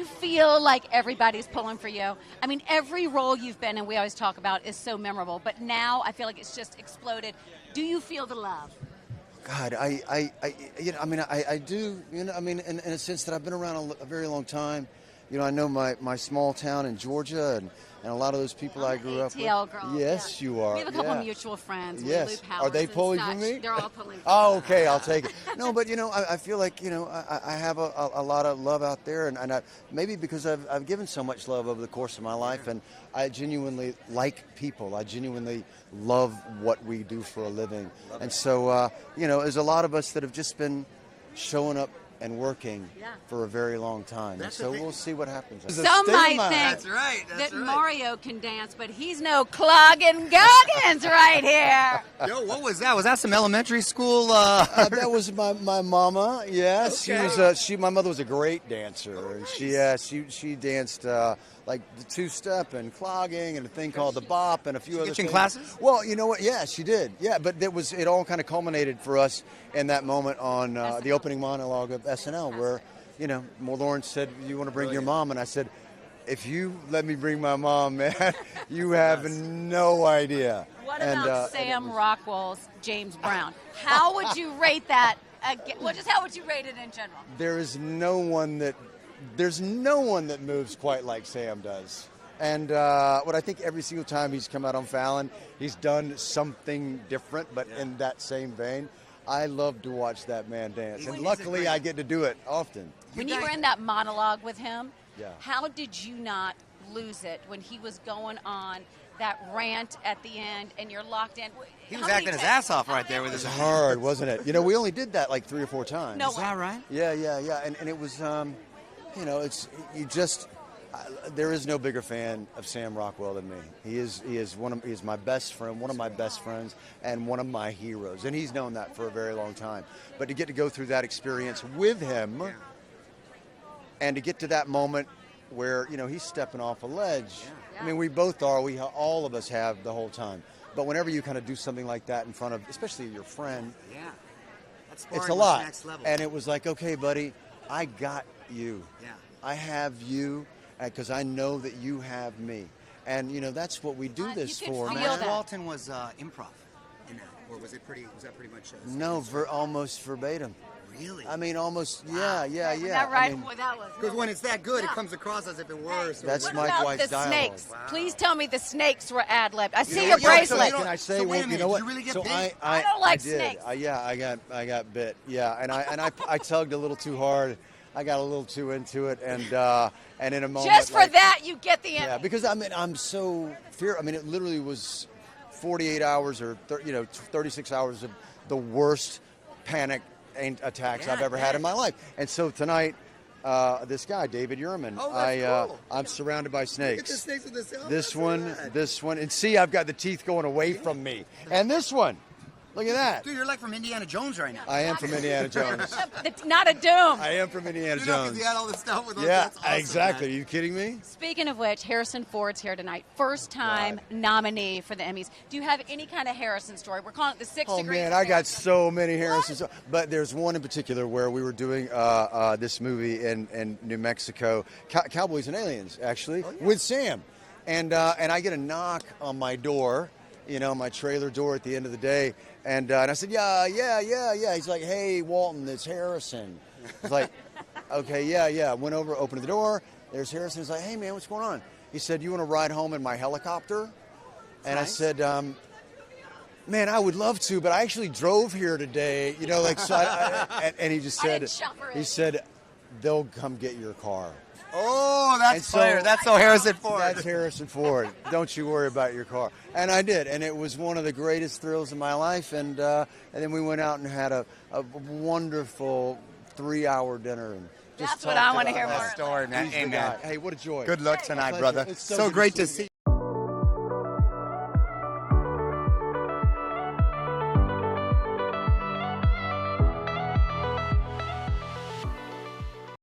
feel like everybody's pulling for you? I mean, every role you've been in, we always talk about, is so memorable. But now I feel like it's just exploded. Do you feel the love? God, I do, in a sense that I've been around a very long time. I know my small town in Georgia and a lot of those people I grew up with. ATL girl. Yes, you are. We have a couple of mutual friends. Yes. Are they pulling for me? They're all pulling for me. Oh, okay, I'll take it. No, but I feel like I have a lot of love out there, and maybe because I've given so much love over the course of my life, and I genuinely like people. I genuinely love what we do for a living, and so there's a lot of us that have just been showing up and working for a very long time. And so we'll see what happens. Some might think that Mario can dance, but he's no Walton Goggins right here. Yo, what was that? Was that some elementary school? That was my mama. Yes, Okay. my mother was a great dancer. Oh, nice. She danced like the two-step and clogging and a thing called the bop and a few other things. Classes? Well, you know what? Yeah, she did. Yeah, but it all kind of culminated for us in that moment on the opening monologue of SNL, where Lawrence said, "You want to bring your mom?" And I said, "If you let me bring my mom, man, you have no idea." What about Sam Rockwell's James Brown? How would you rate that? Well, just how would you rate it in general? There's no one that moves quite like Sam does. And what I think every single time he's come out on Fallon, he's done something different, but in that same vein. I love to watch that man dance, and luckily I get to do it often. When you were in that monologue with him, Yeah. how did you not lose it when he was going on that rant at the end and you're locked in? He was acting his ass off right there with his Hard, wasn't it? We only did that like 3 or 4 times. No Is that right? Yeah. And it was, there is no bigger fan of Sam Rockwell than me. He is my best friend, one of my best friends, and one of my heroes. And he's known that for a very long time. But to get to go through that experience with him, and to get to that moment where he's stepping off a ledge. Yeah. I mean, we both are. All of us have the whole time. But whenever you kind of do something like that in front of, especially your friend, it's a lot. Next level. And it was like, okay, buddy, I got you. Yeah. I have you because I know that you have me. And, that's what we do this you can for, feel man. that. Walton was improv in that, or was that pretty much? No, almost verbatim. Really? I mean, almost, yeah. That right? I mean, That was Because when it's that good, it comes across as if it were. That's what Mike about White's the dialogue. snakes? Wow. Please tell me the snakes were ad-libbed. I see know your what? bracelet. Can I say? So wait a Well, you minute, know what? did you really get so bit? I don't like I did. snakes. I got bit. Yeah, and I tugged a little too hard. I got a little too into it, and in a moment. Just for that, you get the Emmy. Yeah, because I'm so fear. I mean, it literally was 48 hours or 36 hours of the worst panic attacks I've ever had in my life. And so tonight, this guy, David Yurman, cool. I'm surrounded by snakes. Look at the snakes with This one, and see, I've got the teeth going away from me. And this one, look at that. Dude, you're like from Indiana Jones right now. I am from Indiana Jones. It's not a doom. I am from Indiana You know, 'cause Jones. he had all this stuff with those. Yeah, That's awesome, exactly. man. Are you kidding me? Speaking of which, Harrison Ford's here tonight. First time nominee for the Emmys. Do you have any kind of Harrison story? We're calling it the 6 Oh, degrees. man, of I got Harrison. so many Harrisons. But there's one in particular where we were doing this movie in New Mexico, Cowboys and Aliens, actually, with Sam. And I get a knock on my door, my trailer door at the end of the day. And I said, yeah. He's like, hey, Walton, it's Harrison. He's like, okay, yeah. Went over, opened the door. There's Harrison. He's like, hey, man, what's going on? He said, you want to ride home in my helicopter? And nice. I said, man, I would love to, but I actually drove here today. So and he just said, he said, they'll come get your car. Oh, that's fire. That's so Harrison Ford. That's Harrison Ford. Don't you worry about your car. And I did, and it was one of the greatest thrills of my life. And then we went out and had a wonderful 3-hour dinner. And just That's what I want to hear That more. story, man. He's the Amen. guy. Hey, what a joy. Good luck tonight, Pleasure. brother. It's So good great see to you. see you.